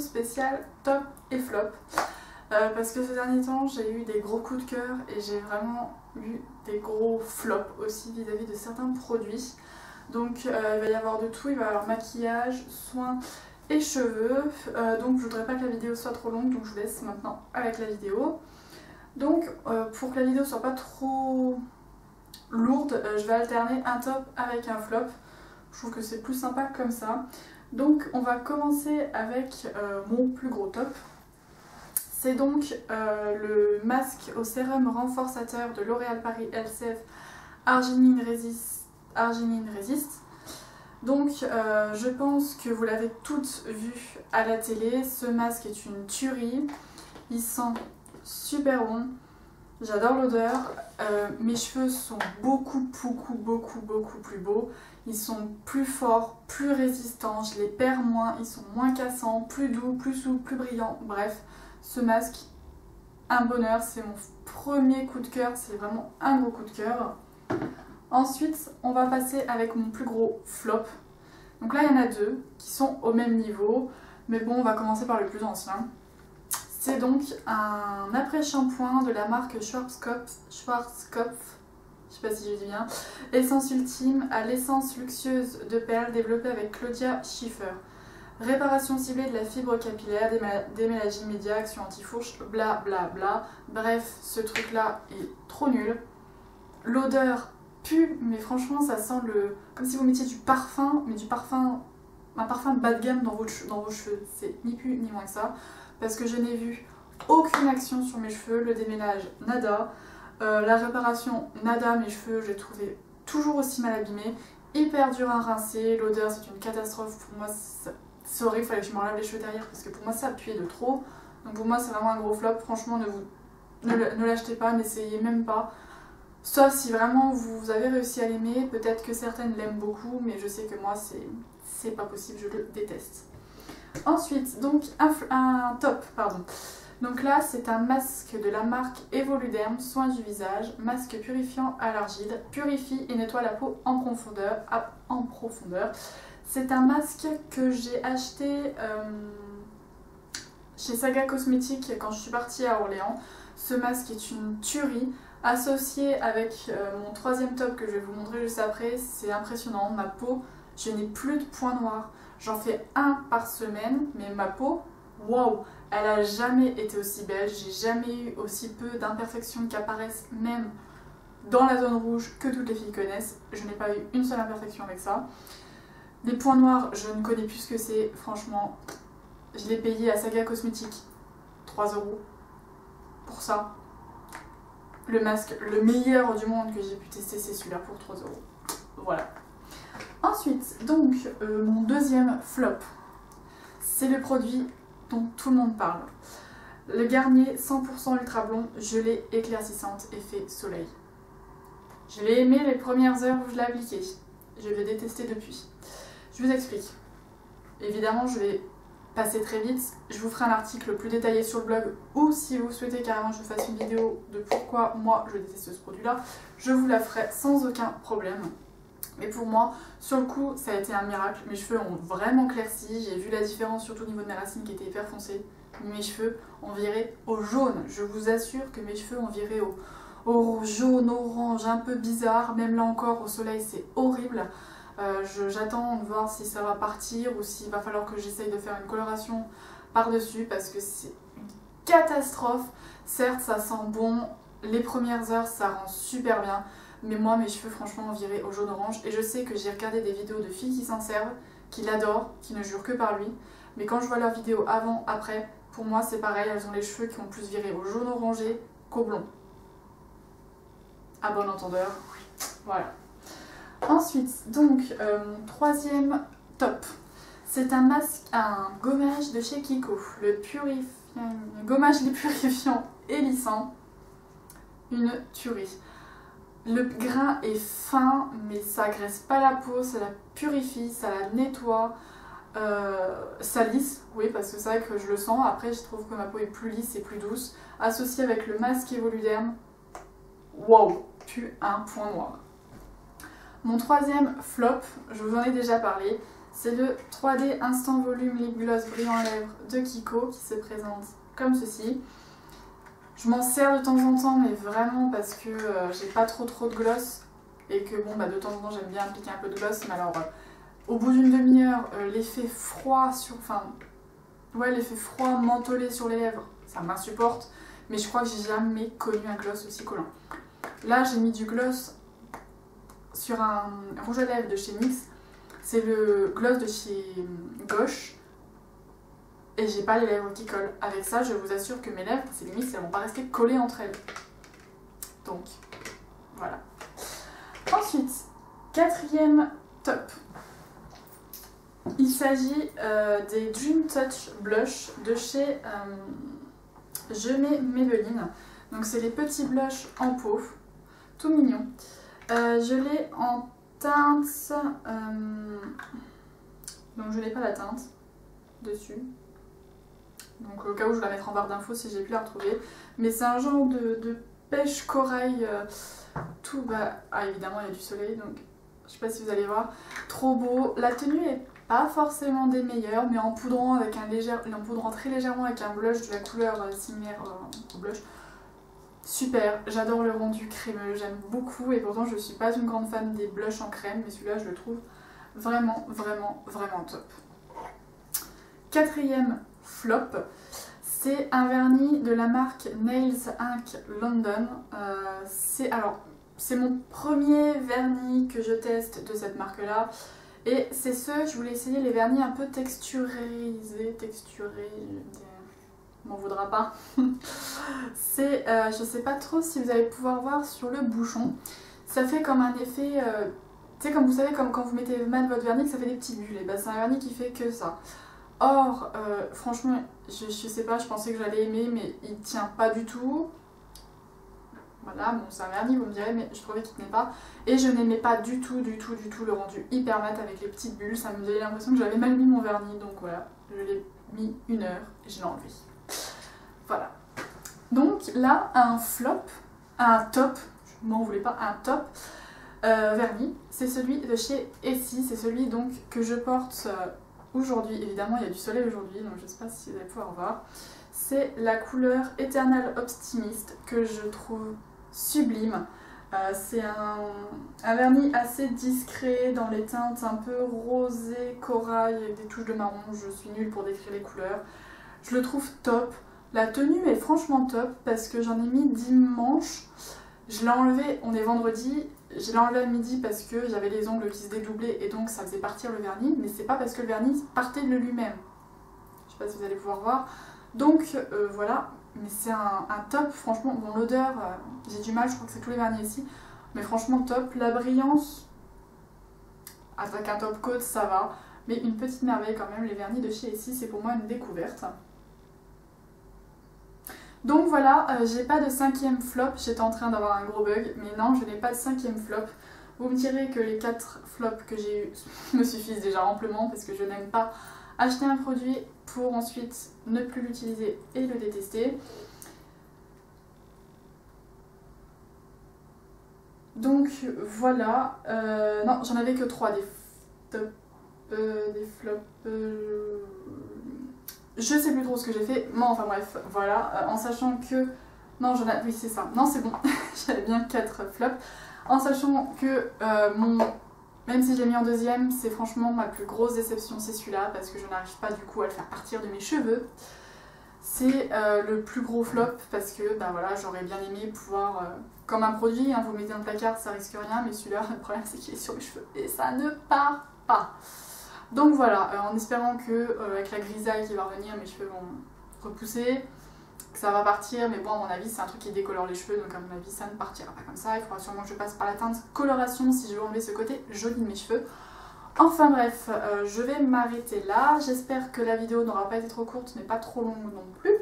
spéciale top et flop. Parce que ces derniers temps, j'ai eu des gros coups de cœur et j'ai vraiment eu des gros flops aussi vis-à-vis de certains produits. Donc il va y avoir de tout, il va y avoir maquillage, soins et cheveux. Donc je voudrais pas que la vidéo soit trop longue, donc je vous laisse maintenant avec la vidéo. Donc pour que la vidéo soit pas trop lourde, je vais alterner un top avec un flop. Je trouve que c'est plus sympa comme ça. Donc on va commencer avec mon plus gros top. C'est donc le masque au sérum renforçateur de L'Oréal Paris LCF Arginine Resist. Donc je pense que vous l'avez toutes vu à la télé. Ce masque est une tuerie. Il sent super bon. J'adore l'odeur. Mes cheveux sont beaucoup plus beaux. Ils sont plus forts, plus résistants. Je les perds moins. Ils sont moins cassants, plus doux, plus souples, plus brillants. Bref, ce masque, un bonheur. C'est mon premier coup de cœur. C'est vraiment un gros coup de cœur. Ensuite, on va passer avec mon plus gros flop. Donc là, il y en a deux qui sont au même niveau. Mais bon, on va commencer par le plus ancien. C'est donc un après-shampoing de la marque Schwarzkopf, je sais pas si je dis bien, essence ultime à l'essence luxueuse de perles développée avec Claudia Schiffer. Réparation ciblée de la fibre capillaire, déménage immédiat, action anti-fourche, bla bla bla. Bref, ce truc là est trop nul. L'odeur pue, mais franchement ça sent comme si vous mettiez du parfum, mais un parfum bas de gamme dans vos cheveux. C'est ni plus ni moins que ça. Parce que je n'ai vu aucune action sur mes cheveux, le déménage, nada, la réparation, nada, mes cheveux, je les trouvais toujours aussi mal abîmés, hyper dur à rincer, l'odeur c'est une catastrophe, pour moi c'est horrible, il fallait que je me lave les cheveux derrière parce que pour moi ça puait de trop, donc pour moi c'est vraiment un gros flop, franchement ne l'achetez pas, n'essayez même pas, sauf si vraiment vous avez réussi à l'aimer, peut-être que certaines l'aiment beaucoup, mais je sais que moi c'est pas possible, je le déteste. Ensuite, donc un top, pardon. Donc là, c'est un masque de la marque Evoluderm, soin du visage, masque purifiant à l'argile, purifie et nettoie la peau en profondeur. C'est un masque que j'ai acheté chez Saga Cosmétiques quand je suis partie à Orléans. Ce masque est une tuerie, associé avec mon troisième top que je vais vous montrer juste après. C'est impressionnant, ma peau, je n'ai plus de points noirs. J'en fais un par semaine, mais ma peau, waouh, elle a jamais été aussi belle. J'ai jamais eu aussi peu d'imperfections qui apparaissent même dans la zone rouge que toutes les filles connaissent. Je n'ai pas eu une seule imperfection avec ça. Les points noirs, je ne connais plus ce que c'est. Franchement, je l'ai payé à Saga Cosmétiques 3 € pour ça. Le masque, le meilleur du monde que j'ai pu tester, c'est celui-là pour 3 €. Voilà. Ensuite, donc, mon deuxième flop, c'est le produit dont tout le monde parle. Le Garnier 100% Ultra Blond, gelée éclaircissante, effet soleil. Je l'ai aimé les premières heures où je l'ai appliqué. Je l'ai détesté depuis. Je vous explique. Évidemment, je vais passer très vite. Je vous ferai un article plus détaillé sur le blog ou si vous souhaitez carrément que je fasse une vidéo de pourquoi moi je déteste ce produit-là, je vous la ferai sans aucun problème. Mais pour moi, sur le coup, ça a été un miracle. Mes cheveux ont vraiment clairci. J'ai vu la différence surtout au niveau de mes racines qui étaient hyper foncées. Mes cheveux ont viré au jaune. Je vous assure que mes cheveux ont viré au jaune, orange, un peu bizarre. Même là encore, au soleil, c'est horrible. J'attends de voir si ça va partir ou s'il va falloir que j'essaye de faire une coloration par-dessus parce que c'est une catastrophe. Certes, ça sent bon. Les premières heures, ça rend super bien. Mais moi, mes cheveux, franchement, ont viré au jaune-orange. Et je sais que j'ai regardé des vidéos de filles qui s'en servent, qui l'adorent, qui ne jurent que par lui. Mais quand je vois leurs vidéos avant, après, pour moi, c'est pareil. Elles ont les cheveux qui ont plus viré au jaune-orangé qu'au blond. À bon entendeur. Voilà. Ensuite, donc, mon troisième top. C'est un masque, un gommage de chez Kiko. Le gommage purifiant et lissant. Une tuerie. Le grain est fin, mais ça agresse pas la peau, ça la purifie, ça la nettoie, ça lisse, oui, parce que c'est vrai que je le sens. Après, je trouve que ma peau est plus lisse et plus douce. Associé avec le masque Evoluderm, waouh, plus un point noir. Mon troisième flop, je vous en ai déjà parlé, C'est le 3D Instant Volume Lip Gloss Brillant à Lèvres de Kiko qui se présente comme ceci. Je m'en sers de temps en temps, mais vraiment parce que j'ai pas trop de gloss et que bon, bah, de temps en temps j'aime bien appliquer un peu de gloss, mais alors au bout d'une demi-heure, l'effet froid l'effet froid mentholé sur les lèvres, ça m'insupporte, mais je crois que j'ai jamais connu un gloss aussi collant. Là, j'ai mis du gloss sur un rouge à lèvres de chez NYX. C'est le gloss de chez Gauche. Et j'ai pas les lèvres qui collent. Avec ça, je vous assure que mes lèvres, c'est limite, elles vont pas rester collées entre elles. Donc, voilà. Ensuite, quatrième top. Il s'agit des Dream Touch Blush de chez Je mets Maybelline. Donc, c'est les petits blushs en peau. Tout mignon. Je l'ai en teinte, donc je n'ai pas la teinte dessus, donc au cas où je la mettrai en barre d'infos si j'ai pu la retrouver, mais c'est un genre de pêche corail tout bas. Ah, évidemment il y a du soleil, donc je sais pas si vous allez voir, trop beau. La tenue est pas forcément des meilleures, mais en poudrant très légèrement avec un blush de la couleur similaire au blush, super, j'adore le rendu crémeux, j'aime beaucoup, et pourtant je suis pas une grande fan des blushs en crème, mais celui-là je le trouve vraiment top. Quatrième flop, c'est un vernis de la marque Nails Inc London. C'est mon premier vernis que je teste de cette marque-là, et c'est je voulais essayer les vernis un peu texturés, m'en voudra pas. C'est, je sais pas trop si vous allez pouvoir voir sur le bouchon, ça fait comme un effet, tu sais, comme vous savez, comme quand vous mettez mat votre vernis, que ça fait des petites bulles, et ben c'est un vernis qui fait que ça. Or, franchement, je sais pas, je pensais que j'allais aimer, mais il tient pas du tout. Voilà, bon c'est un vernis, vous me direz, mais je trouvais qu'il tenait pas. Et je n'aimais pas du tout le rendu hyper mat avec les petites bulles, ça me donnait l'impression que j'avais mal mis mon vernis, donc voilà, je l'ai mis 1 heure et je l'ai enlevé. Voilà. Donc là, un top, je m'en voulais pas, un top vernis, c'est celui de chez Essie, c'est celui donc que je porte aujourd'hui. Évidemment, il y a du soleil aujourd'hui, donc je sais pas si vous allez pouvoir voir. C'est la couleur Eternal Optimist que je trouve sublime. C'est un vernis assez discret dans les teintes un peu rosé, corail avec des touches de marron. Je suis nulle pour décrire les couleurs. Je le trouve top. La tenue est franchement top parce que j'en ai mis dimanche. Je l'ai enlevé, on est vendredi, je l'ai enlevé à midi parce que j'avais les ongles qui se dédoublaient et donc ça faisait partir le vernis, mais c'est pas parce que le vernis partait de lui-même. Je sais pas si vous allez pouvoir voir. Donc voilà, mais c'est un top, franchement. Bon, l'odeur, j'ai du mal, je crois que c'est tous les vernis ici, mais franchement top. La brillance, avec un top coat, ça va, mais une petite merveille quand même. Les vernis de chez Essie, c'est pour moi une découverte. Donc voilà, j'ai pas de 5e flop, j'étais en train d'avoir un gros bug, mais non, je n'ai pas de 5e flop. Vous me direz que les 4 flops que j'ai eu me suffisent déjà amplement parce que je n'aime pas acheter un produit pour ensuite ne plus l'utiliser et le détester. Donc voilà, non, j'en avais que 3 des flops. Je sais plus trop ce que j'ai fait, mais enfin bref, voilà, en sachant que... Non, oui c'est ça, non c'est bon, j'avais bien 4 flops, en sachant que même si je l'ai mis en 2e, c'est franchement ma plus grosse déception, c'est celui-là, parce que je n'arrive pas du coup à le faire partir de mes cheveux. C'est le plus gros flop, parce que bah voilà, j'aurais bien aimé pouvoir, comme un produit, hein, vous le mettez dans le placard, ça risque rien, mais celui-là, le problème c'est qu'il est sur mes cheveux, et ça ne part pas. Donc voilà, en espérant que avec la grisaille qui va revenir, mes cheveux vont repousser, que ça va partir, mais bon à mon avis c'est un truc qui décolore les cheveux, donc à mon avis ça ne partira pas comme ça. Il faudra sûrement que je passe par la teinte coloration si je veux enlever ce côté joli de mes cheveux. Enfin bref, je vais m'arrêter là. J'espère que la vidéo n'aura pas été trop courte, mais pas trop longue non plus.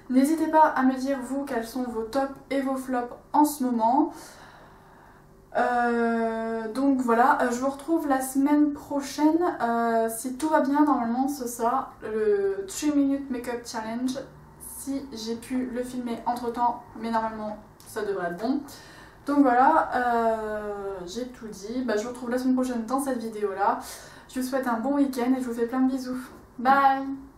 N'hésitez pas à me dire vous quels sont vos tops et vos flops en ce moment. Donc voilà, je vous retrouve la semaine prochaine, si tout va bien. Normalement ce sera le 3 minutes makeup challenge, si j'ai pu le filmer entre temps, mais normalement ça devrait être bon. Donc voilà, j'ai tout dit. Bah, je vous retrouve la semaine prochaine dans cette vidéo là. Je vous souhaite un bon week-end et je vous fais plein de bisous. Bye!